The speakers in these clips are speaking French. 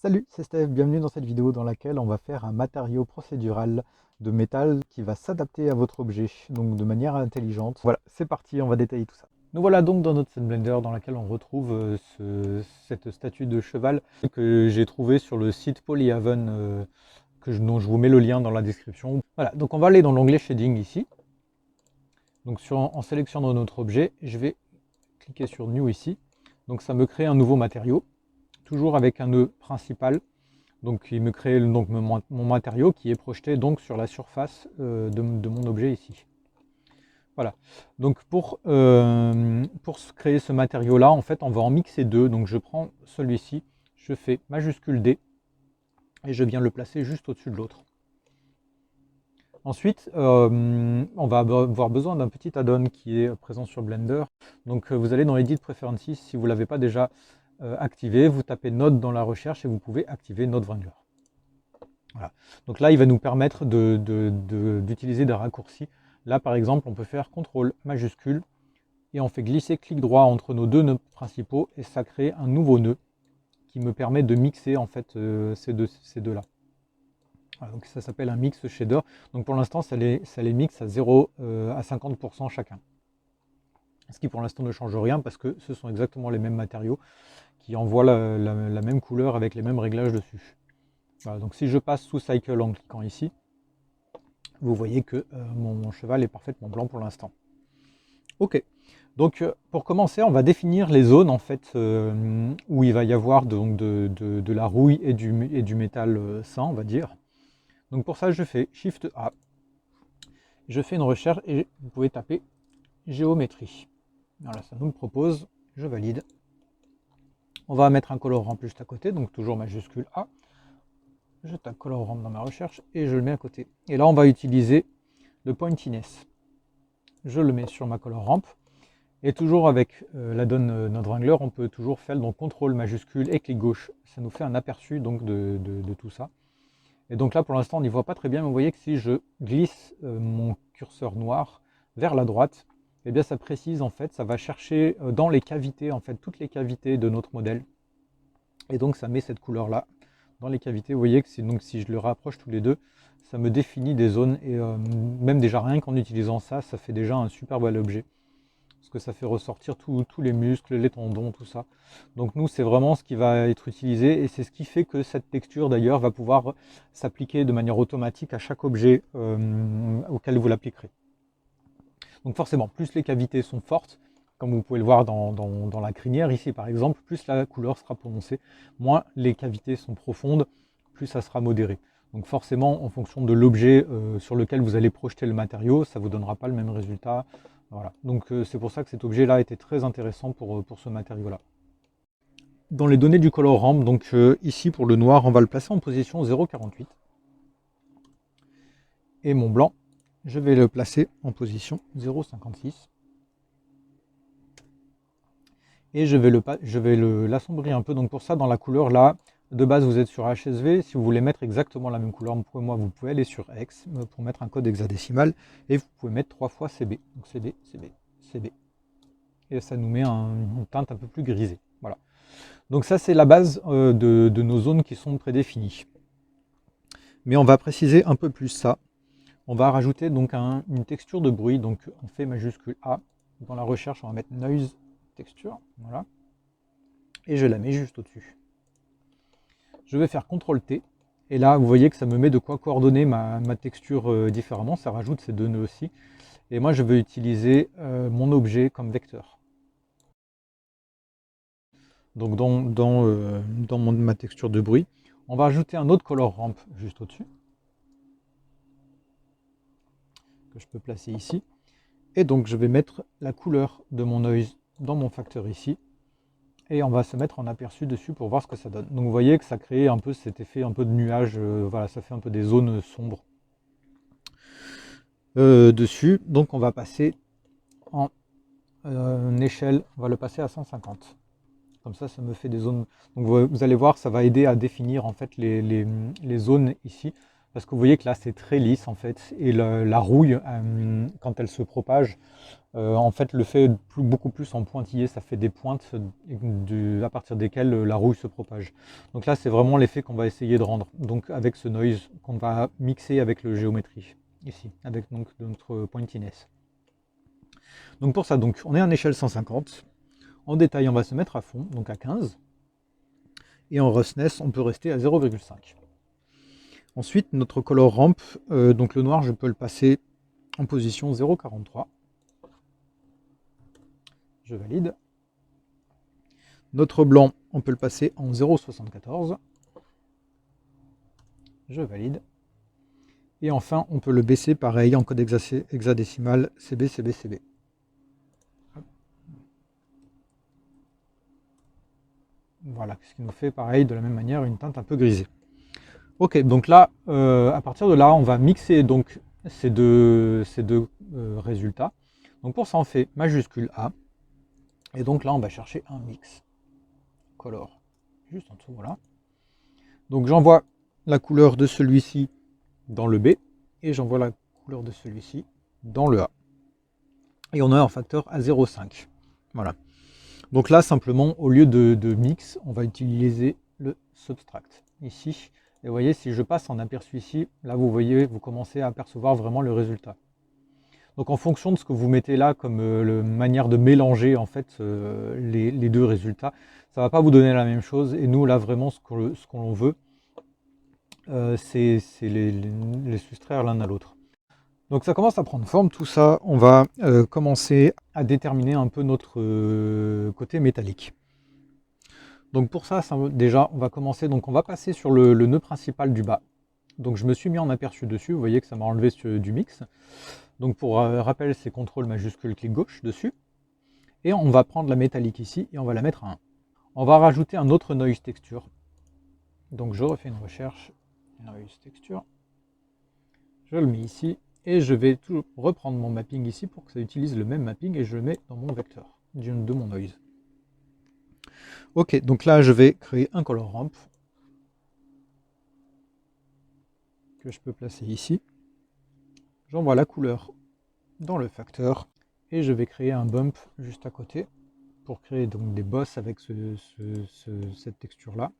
Salut, c'est Steph, bienvenue dans cette vidéo dans laquelle on va faire un matériau procédural de métal qui va s'adapter à votre objet, donc de manière intelligente. Voilà, c'est parti, on va détailler tout ça. Nous voilà donc dans notre scène Blender dans laquelle on retrouve cette statue de cheval que j'ai trouvée sur le site Polyhaven, dont je vous mets le lien dans la description. Voilà, donc on va aller dans l'onglet Shading ici. Donc en sélectionnant notre objet, je vais cliquer sur New ici. Donc ça me crée un nouveau matériau, toujours avec un nœud principal. Donc il me crée donc mon matériau qui est projeté donc sur la surface de mon objet ici. Voilà. Donc pour créer ce matériau-là, en fait, on va en mixer deux. Donc je prends celui-ci, je fais majuscule D et je viens le placer juste au-dessus de l'autre. Ensuite, on va avoir besoin d'un petit add-on qui est présent sur Blender. Donc vous allez dans Edit Preferences, si vous ne l'avez pas déjà activé, vous tapez Node dans la recherche et vous pouvez activer Node Wrangler. Voilà. Donc là, il va nous permettre d'utiliser des raccourcis. Là, par exemple, on peut faire CTRL majuscule et on fait glisser clic droit entre nos deux nœuds principaux et ça crée un nouveau nœud qui me permet de mixer en fait ces deux-là. Voilà, donc ça s'appelle un mix shader. Donc pour l'instant, ça les mixe à 0 à 50% chacun. Ce qui pour l'instant ne change rien parce que ce sont exactement les mêmes matériaux qui envoient la même couleur avec les mêmes réglages dessus. Voilà, donc si je passe sous Cycle en cliquant ici, vous voyez que mon cheval est parfaitement blanc pour l'instant. Ok, donc pour commencer, on va définir les zones en fait où il va y avoir donc de la rouille et du métal sain, on va dire. Donc pour ça, je fais Shift A, je fais une recherche et vous pouvez taper géométrie. Voilà, ça nous le propose, je valide. On va mettre un colorant juste à côté, donc toujours majuscule A. Je tape colorant dans ma recherche et je le mets à côté. Et là, on va utiliser le pointiness. Je le mets sur ma color ramp. Et toujours avec l'add-on Node Wrangler, on peut toujours faire donc CTRL majuscule et clic gauche. Ça nous fait un aperçu donc de tout ça. Et donc là, pour l'instant, on n'y voit pas très bien, mais vous voyez que si je glisse mon curseur noir vers la droite, eh bien ça précise en fait, ça va chercher dans les cavités, en fait, toutes les cavités de notre modèle. Et donc ça met cette couleur-là dans les cavités. Vous voyez que donc, si je le rapproche tous les deux, ça me définit des zones. Et même déjà rien qu'en utilisant ça, ça fait déjà un super bel objet. Parce que ça fait ressortir tous les muscles, les tendons, tout ça. Donc nous, c'est vraiment ce qui va être utilisé. Et c'est ce qui fait que cette texture, d'ailleurs, va pouvoir s'appliquer de manière automatique à chaque objet auquel vous l'appliquerez. Donc forcément, plus les cavités sont fortes, comme vous pouvez le voir dans la crinière ici par exemple, plus la couleur sera prononcée, moins les cavités sont profondes, plus ça sera modéré. Donc forcément, en fonction de l'objet sur lequel vous allez projeter le matériau, ça ne vous donnera pas le même résultat. Voilà. Donc c'est pour ça que cet objet-là était très intéressant pour ce matériau-là. Dans les données du color ramp, donc ici pour le noir, on va le placer en position 0,48. Et mon blanc, je vais le placer en position 0,56. Et je vais l'assombrir un peu. Donc pour ça, dans la couleur là, de base vous êtes sur HSV. Si vous voulez mettre exactement la même couleur, moi vous pouvez aller sur X pour mettre un code hexadécimal et vous pouvez mettre 3 fois CB. Donc CB, CB, CB. Et ça nous met une teinte un peu plus grisée. Voilà. Donc ça c'est la base de nos zones qui sont prédéfinies. Mais on va préciser un peu plus ça. On va rajouter donc une texture de bruit. Donc on fait majuscule A. Dans la recherche, on va mettre noise texture. Voilà. Et je la mets juste au-dessus. Je vais faire CTRL T. Et là, vous voyez que ça me met de quoi coordonner ma texture différemment. Ça rajoute ces deux nœuds aussi. Et moi, je vais utiliser mon objet comme vecteur. Donc dans ma texture de bruit, on va ajouter un autre color ramp juste au-dessus. Que je peux placer ici. Et donc, je vais mettre la couleur de mon noise dans mon facteur ici. Et on va se mettre en aperçu dessus pour voir ce que ça donne. Donc vous voyez que ça crée un peu cet effet un peu de nuage, voilà, ça fait un peu des zones sombres dessus. Donc on va passer en échelle, on va le passer à 150. Comme ça me fait des zones. Donc vous allez voir, ça va aider à définir en fait les zones ici. parce que vous voyez que là c'est très lisse en fait, et la rouille, quand elle se propage, en fait le fait beaucoup plus en pointillé, ça fait des pointes à partir desquelles la rouille se propage. Donc là c'est vraiment l'effet qu'on va essayer de rendre, donc avec ce noise qu'on va mixer avec le géométrie, ici, avec donc notre pointiness. Donc pour ça, donc, on est en échelle 150, en détail on va se mettre à fond, donc à 15, et en roughness on peut rester à 0,5. Ensuite, notre color ramp, donc le noir, je peux le passer en position 0,43. Je valide. Notre blanc, on peut le passer en 0,74. Je valide. Et enfin, on peut le baisser pareil en code hexadécimal CB, CB, CB. Voilà, ce qui nous fait pareil de la même manière une teinte un peu grisée. Ok, donc là, à partir de là, on va mixer donc ces deux résultats. Donc pour ça, on fait majuscule A. Et donc là, on va chercher un mix color juste en dessous, voilà. Donc j'envoie la couleur de celui-ci dans le B et j'envoie la couleur de celui-ci dans le A. Et on a un facteur à 0,5. Voilà. Donc là, simplement, au lieu de mix, on va utiliser le subtract ici. Et vous voyez, si je passe en aperçu ici, là vous voyez, vous commencez à apercevoir vraiment le résultat. Donc en fonction de ce que vous mettez là comme manière de mélanger en fait les deux résultats, ça ne va pas vous donner la même chose. Et nous là vraiment ce qu'on veut, c'est les soustraire l'un à l'autre. Donc ça commence à prendre forme tout ça. On va commencer à déterminer un peu notre côté métallique. Donc pour ça, déjà on va commencer, donc on va passer sur le nœud principal du bas. Donc je me suis mis en aperçu dessus, vous voyez que ça m'a enlevé du mix. Donc pour rappel, c'est CTRL majuscule clic gauche dessus. Et on va prendre la métallique ici et on va la mettre à 1. On va rajouter un autre noise texture. Donc je refais une recherche, noise texture. Je le mets ici et je vais toujours reprendre mon mapping ici pour que ça utilise le même mapping et je le mets dans mon vecteur de mon noise. Ok, donc là je vais créer un color ramp que je peux placer ici. J'envoie la couleur dans le facteur et je vais créer un bump juste à côté pour créer donc des bosses avec cette texture là.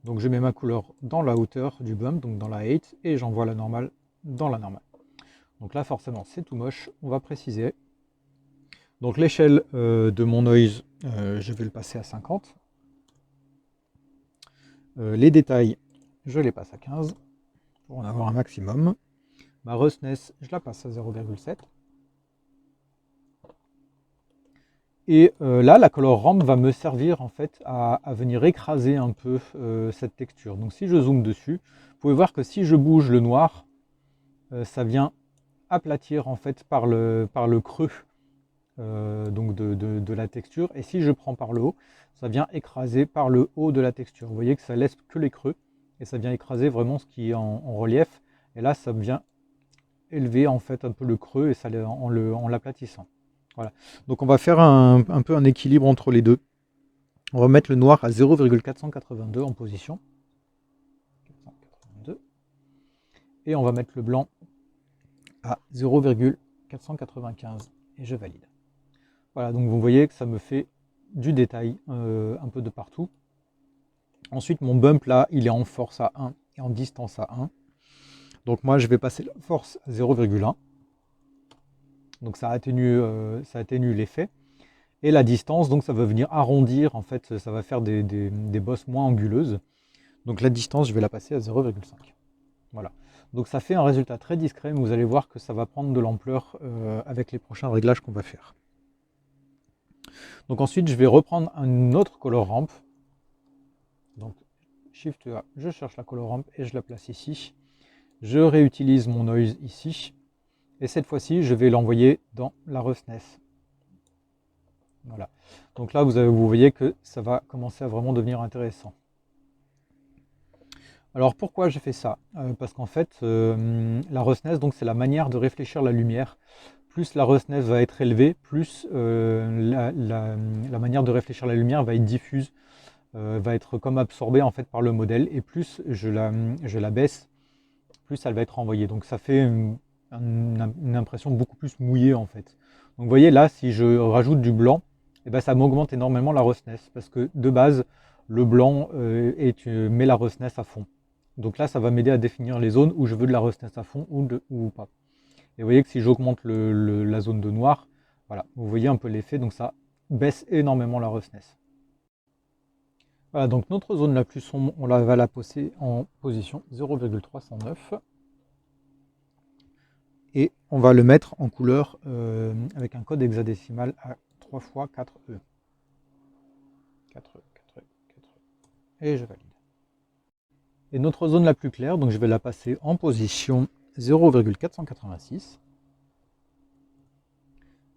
Donc je mets ma couleur dans la hauteur du bump, donc dans la 8, et j'envoie la normale dans la normale. Donc là forcément c'est tout moche, on va préciser. Donc l'échelle de mon noise, je vais le passer à 50. Les détails, je les passe à 15 pour en avoir un maximum. Ma roughness, je la passe à 0,7. Et là, la color ramp va me servir en fait à venir écraser un peu cette texture. Donc si je zoome dessus, vous pouvez voir que si je bouge le noir, ça vient aplatir en fait par le creux donc de la texture. Et si je prends par le haut, ça vient écraser par le haut de la texture. Vous voyez que ça laisse que les creux et ça vient écraser vraiment ce qui est en relief. Et là, ça vient élever en fait un peu le creux et ça en l'aplatissant. Voilà. Donc on va faire un peu un équilibre entre les deux. On va mettre le noir à 0,482 en position. 482. Et on va mettre le blanc à 0,495. Et je valide. Voilà, donc vous voyez que ça me fait du détail un peu de partout. Ensuite, mon bump là, il est en force à 1 et en distance à 1. Donc moi, je vais passer la force à 0,1. Donc ça atténue l'effet. Et la distance, donc ça va venir arrondir, en fait, ça va faire des bosses moins anguleuses. Donc la distance, je vais la passer à 0,5. Voilà. Donc ça fait un résultat très discret, mais vous allez voir que ça va prendre de l'ampleur avec les prochains réglages qu'on va faire. Donc ensuite, je vais reprendre un autre color ramp. Donc Shift A, je cherche la color ramp et je la place ici. Je réutilise mon noise ici. Et cette fois-ci, je vais l'envoyer dans la roughness. Voilà. Donc là, vous voyez que ça va commencer à vraiment devenir intéressant. Alors pourquoi j'ai fait ça? Parce qu'en fait, la roughness, donc c'est la manière de réfléchir la lumière. Plus la roughness va être élevée, plus la manière de réfléchir la lumière va être diffuse, va être comme absorbée en fait par le modèle. Et plus je la baisse, plus elle va être envoyée. Donc ça fait une impression beaucoup plus mouillée en fait. Donc vous voyez là, si je rajoute du blanc, eh ben, ça m'augmente énormément la roughness parce que de base, le blanc met la roughness à fond. Donc là, ça va m'aider à définir les zones où je veux de la roughness à fond ou pas. Et vous voyez que si j'augmente la zone de noir, voilà, vous voyez un peu l'effet, donc ça baisse énormément la roughness. Voilà, donc notre zone la plus sombre, va la poser en position 0,309. Et on va le mettre en couleur avec un code hexadécimal à 3 x 4E. 4E, 4E, 4E. Et je valide. Et notre zone la plus claire, donc je vais la passer en position 0,486.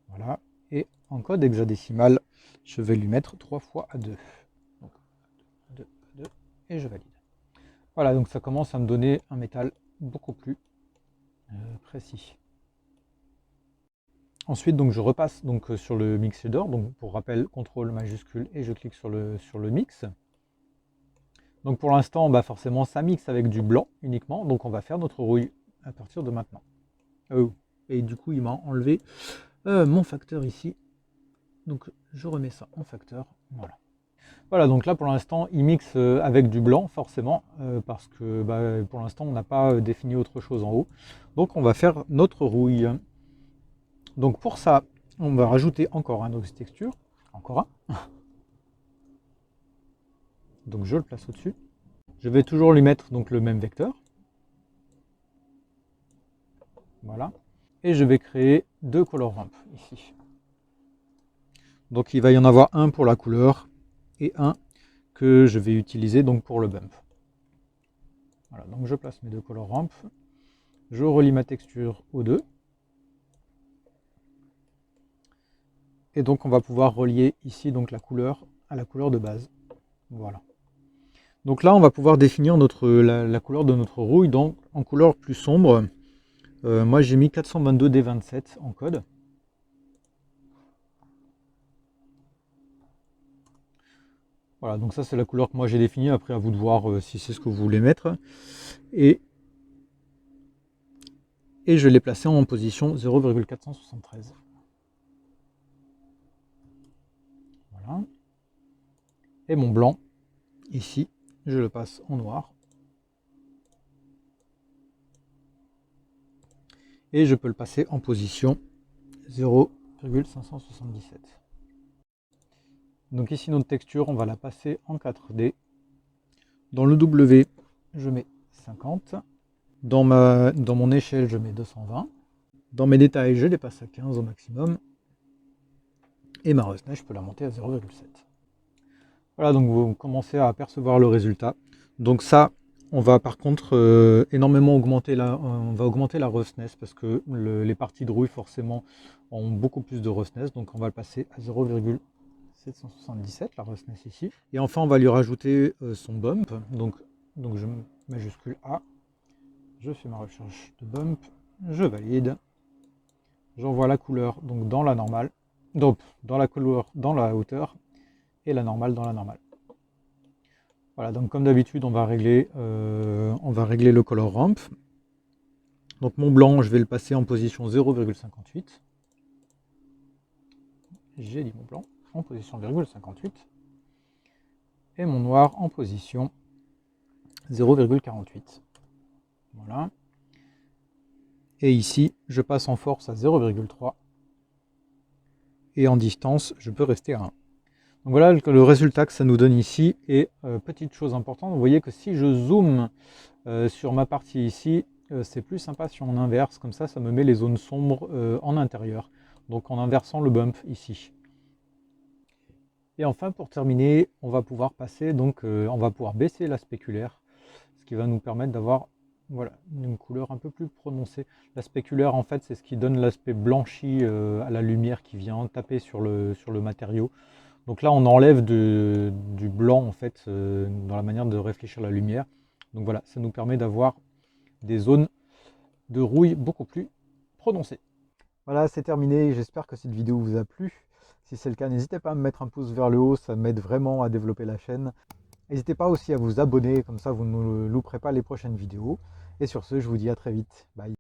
Voilà. Et en code hexadécimal, je vais lui mettre 3 x A2. Donc, 2, A2, et je valide. Voilà, donc ça commence à me donner un métal beaucoup plus précis. Ensuite, donc, je repasse donc, sur le mix shader. Donc, pour rappel, CTRL majuscule et je clique sur le mix. Donc pour l'instant, bah forcément, ça mixe avec du blanc uniquement. Donc on va faire notre rouille à partir de maintenant. Et du coup, il m'a enlevé mon facteur ici. Donc je remets ça en facteur. Voilà. Voilà, donc là pour l'instant, il mixe avec du blanc forcément, parce que bah, pour l'instant, on n'a pas défini autre chose en haut. Donc on va faire notre rouille. Donc pour ça, on va rajouter encore un Nox Texture. Encore un. Donc je le place au-dessus. Je vais toujours lui mettre donc le même vecteur. Voilà. Et je vais créer 2 color ramps ici. Donc il va y en avoir un pour la couleur et un que je vais utiliser donc pour le bump. Voilà, donc je place mes 2 color ramps. Je relie ma texture aux deux. Et donc on va pouvoir relier ici donc la couleur à la couleur de base. Voilà. Donc là on va pouvoir définir la couleur de notre rouille donc en couleur plus sombre. Moi j'ai mis 422D27 en code. Voilà, donc ça c'est la couleur que moi j'ai définie, après à vous de voir si c'est ce que vous voulez mettre. Et je l'ai placé en position 0,473. Voilà. Et mon blanc, ici, je le passe en noir. Et je peux le passer en position 0,577. Donc ici notre texture, on va la passer en 4D. Dans le W, je mets 50. Dans mon échelle, je mets 220. Dans mes détails, je les passe à 15 au maximum. Et ma roughness, je peux la monter à 0,7. Voilà, donc vous commencez à apercevoir le résultat. Donc ça, on va par contre énormément augmenter la roughness parce que les parties de rouille forcément ont beaucoup plus de roughness. Donc on va le passer à 0,777, la roughness ici. Et enfin, on va lui rajouter son bump. Donc je majuscule A. Je fais ma recherche de bump. Je valide. J'envoie la couleur donc dans la normale. Donc dans la couleur dans la hauteur. Et la normale dans la normale. Voilà, donc comme d'habitude, on va régler le color ramp. Donc mon blanc, je vais le passer en position 0,58. J'ai dit mon blanc en position 0,58. Et mon noir en position 0,48. Voilà. Et ici, je passe en force à 0,3. Et en distance, je peux rester à 1. Donc voilà le résultat que ça nous donne ici. Et petite chose importante, vous voyez que si je zoome sur ma partie ici, c'est plus sympa si on inverse, comme ça me met les zones sombres en intérieur. Donc en inversant le bump ici. Et enfin pour terminer, on va pouvoir passer, donc on va pouvoir baisser la spéculaire, ce qui va nous permettre d'avoir voilà, une couleur un peu plus prononcée. La spéculaire en fait c'est ce qui donne l'aspect blanchi à la lumière qui vient taper sur le matériau. Donc là, on enlève du blanc en fait dans la manière de réfléchir la lumière. Donc voilà, ça nous permet d'avoir des zones de rouille beaucoup plus prononcées. Voilà, c'est terminé. J'espère que cette vidéo vous a plu. Si c'est le cas, n'hésitez pas à me mettre un pouce vers le haut, ça m'aide vraiment à développer la chaîne. N'hésitez pas aussi à vous abonner, comme ça vous ne louperez pas les prochaines vidéos. Et sur ce, je vous dis à très vite. Bye.